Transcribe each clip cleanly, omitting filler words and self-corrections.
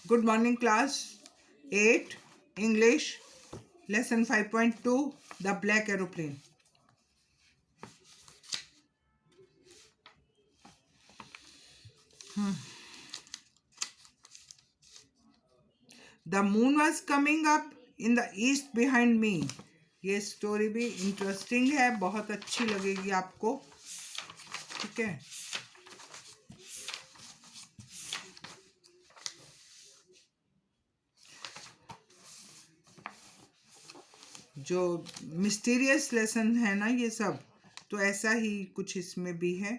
Good morning, class 8, English, lesson 5.2, The Black Aeroplane. The moon was coming up in the east behind me. ये story भी interesting है, बहुत अच्छी लगेगी आपको. ठीक है. जो मिस्टीरियस लेसन है ना ये सब, तो ऐसा ही कुछ इसमें भी है.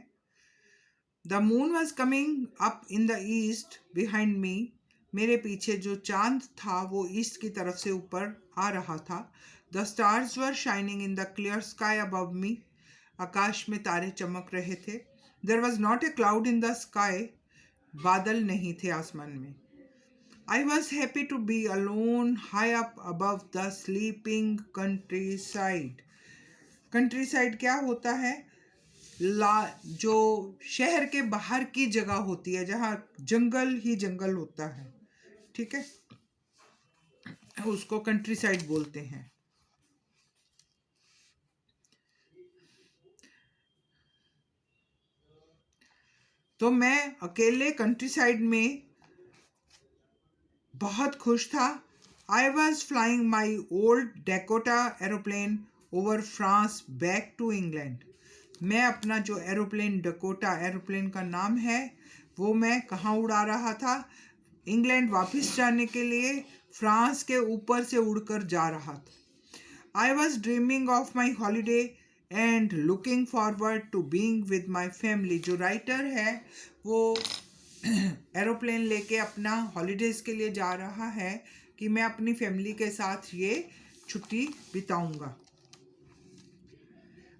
The moon was coming up in the east behind me. मेरे पीछे जो चांद था वो ईस्ट की तरफ से ऊपर आ रहा था. The stars were shining in the clear sky above me. आकाश में तारे चमक रहे थे. There was not a cloud in the sky. बादल नहीं थे आसमान में. I was happy to be alone high up above the sleeping countryside. Countryside क्या होता है? जो शहर के बाहर की जगह होती है जहाँ जंगल ही जंगल होता है. ठीक है, उसको कंट्री साइड बोलते हैं. तो मैं अकेले कंट्री साइड में बहुत खुश था. I was flying my old Dakota aeroplane over France back to England. मैं अपना जो एरोप्लेन डकोटा एरोप्लेन का नाम है वो मैं कहाँ उड़ा रहा था? इंग्लैंड वापस जाने के लिए फ्रांस के ऊपर से उड़कर जा रहा था. I was dreaming of my holiday and looking forward to being with my family. जो राइटर है वो एरोप्लेन लेके अपना हॉलीडेज़ के लिए जा रहा है कि मैं अपनी फैमिली के साथ ये छुट्टी बिताऊंगा.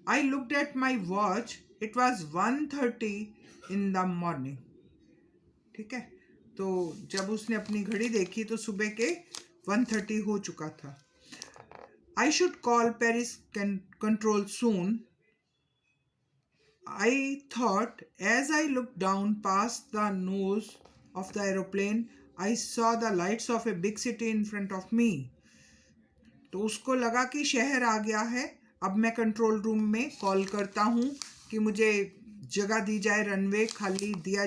I looked at my watch. It was 1:30 in the morning. ठीक है, तो जब उसने अपनी घड़ी देखी तो सुबह के 1:30 हो चुका था. I should call Paris control soon. I thought as I looked down past the nose of the aeroplane, I saw the lights of a big city in front of me. तो उसको लगा कि शहर आ गया है. अब मैं कंट्रोल रूम में कॉल करता हूँ कि मुझे जगह दी जाए, रनवे खाली दिया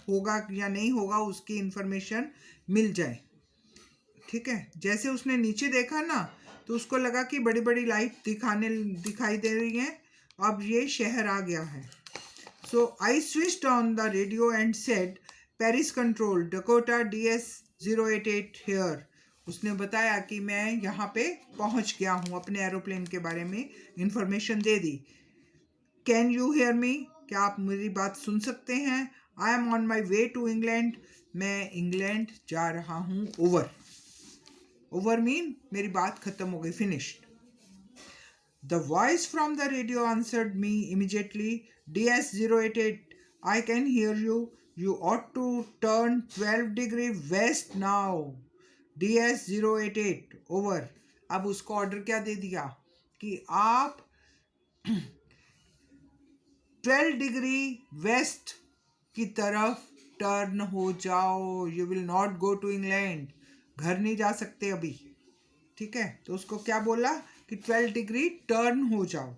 होगा या नहीं होगा उसकी इंफॉर्मेशन मिल जाए. ठीक है, जैसे उसने नीचे देखा ना तो उसको लगा कि बड़ी बड़ी लाइट दिखाई दे रही हैं. अब ये शहर आ गया है. So I switched on the radio and said, Paris Control, Dakota DS-088 here. उसने बताया कि मैं यहाँ पे पहुँच गया हूँ. अपने एरोप्लेन के बारे में इंफॉर्मेशन दे दी. Can you hear me? क्या आप मेरी बात सुन सकते हैं? I am on my way to England. मैं इंग्लैंड जा रहा हूँ. ओवर. ओवर मीन मेरी बात खत्म हो गई, finished. The voice from the radio answered me immediately. DS-088, I can hear you. You ought to turn 12° west now. DS-088, over. अब उसको ऑर्डर क्या दे दिया कि आप 12° वेस्ट की तरफ टर्न हो जाओ. You will not go to England. घर नहीं जा सकते अभी. ठीक है, तो उसको क्या बोला कि 12° टर्न हो जाओ.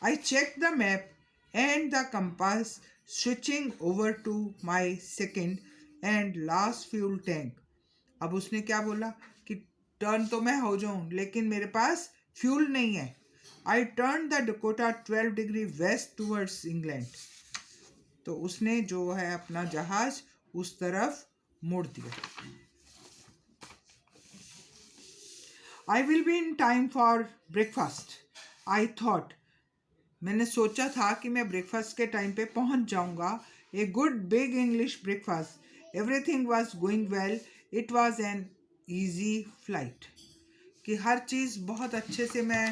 I check the map and the compass switching over to my second and last fuel tank. अब उसने क्या बोला कि टर्न तो मैं हो जाऊं लेकिन मेरे पास फ्यूल नहीं है. I turn the Dakota 12° west towards England. तो उसने जो है अपना जहाज उस तरफ मोड़ दिया. I will be in time for breakfast. I thought. मैंने सोचा था कि मैं ब्रेकफास्ट के टाइम पे पहुंच जाऊंगा. A good big English breakfast. Everything was going well. It was an easy flight. कि हर चीज़ बहुत अच्छे से मैं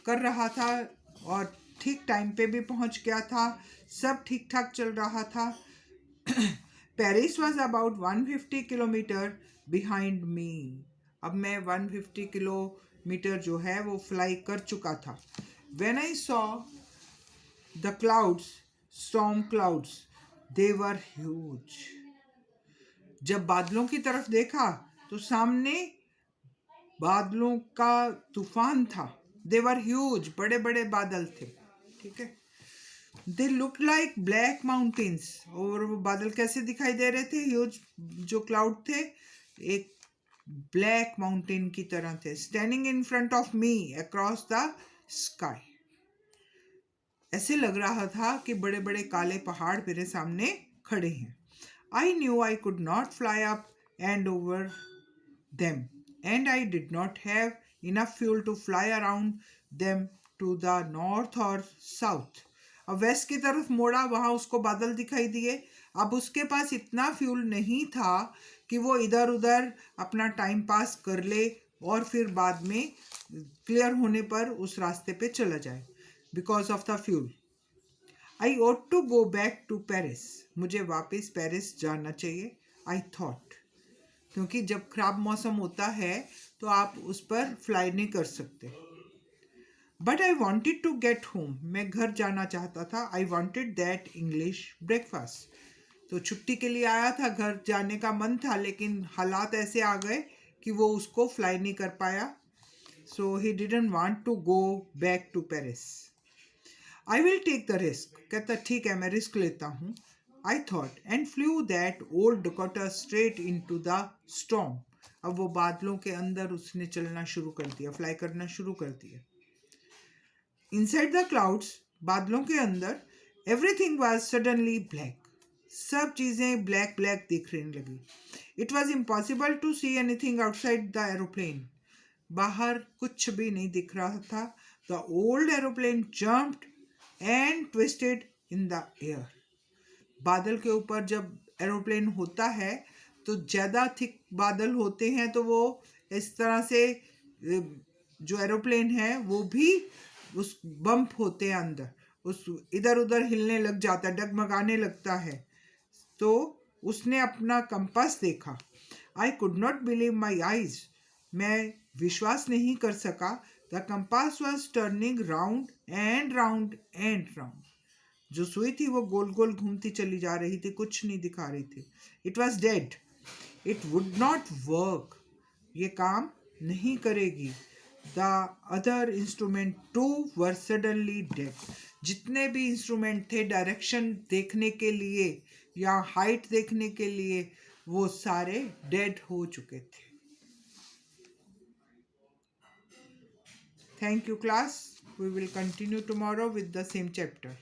कर रहा था और ठीक टाइम पे भी पहुंच गया था. सब ठीक ठाक चल रहा था. Paris was about 150 kilometre behind me. अब मैं 150 किलोमीटर जो है वो फ्लाई कर चुका था. When I saw the clouds, storm clouds, they were huge. जब बादलों की तरफ देखा तो सामने बादलों का तूफान था। दे वर ह्यूज, बड़े बड़े बादल थे। ठीक है, they look like black mountains. और वो बादल कैसे दिखाई दे रहे थे? ह्यूज जो क्लाउड थे एक ब्लैक माउंटेन की तरह थे। Standing in front of me across the sky. ऐसे लग रहा था कि बड़े बड़े काले पहाड़ मेरे सामने खड़े हैं। I knew I could not fly up and over them, and I did not have enough fuel to fly around them to the north or south. अब वेस्ट की तरफ मोड़ा, वहां उसको बादल दिखाई दिए। अब उसके पास इतना फ्यूल नहीं था कि वो इधर उधर अपना टाइम पास कर ले और फिर बाद में क्लियर होने पर उस रास्ते पे चला जाए, because of the fuel. I ought to go back to Paris. मुझे वापस पेरिस जाना चाहिए। आई थॉट, क्योंकि जब खराब मौसम होता है तो आप उस पर फ्लाई नहीं कर सकते। But I wanted to get home. मैं घर जाना चाहता था। I wanted that English breakfast. तो छुट्टी के लिए आया था, घर जाने का मन था, लेकिन हालात ऐसे आ गए कि वो उसको फ्लाई नहीं कर पाया। So he didn't want to go back to Paris. I will take the risk. कहता ठीक है, मैं रिस्क लेता हूँ। I thought and flew that old Dakota straight into the storm. अब वो बादलों के अंदर उसने चलना शुरू कर दिया, फ्लाई करना शुरू कर दिया। Inside the clouds, बादलों के अंदर, everything was suddenly black. सब चीजें ब्लैक ब्लैक दिखने लगी। It was impossible to see anything outside the aeroplane. बाहर कुछ भी नहीं दिख रहा था। The old aeroplane jumped and twisted in the air. बादल के ऊपर जब एरोप्लेन होता है तो ज़्यादा थिक बादल होते हैं, तो वो इस तरह से जो एरोप्लेन है वो भी उस बम्प होते हैं अंदर, उस इधर उधर हिलने लग जाता है, डगमगाने लगता है। तो उसने अपना कंपास देखा। I could not believe my eyes. मैं विश्वास नहीं कर सका। The compass was turning round and round and round. जो सुई थी वो गोल गोल घूमती चली जा रही थी, कुछ नहीं दिखा रही थी। It was dead. It would not work. ये काम नहीं करेगी। The other instrument too were suddenly dead. जितने भी इंस्ट्रूमेंट थे डायरेक्शन देखने के लिए या हाइट देखने के लिए, वो सारे डेड हो चुके थे। Thank you class. We will continue tomorrow with the same chapter.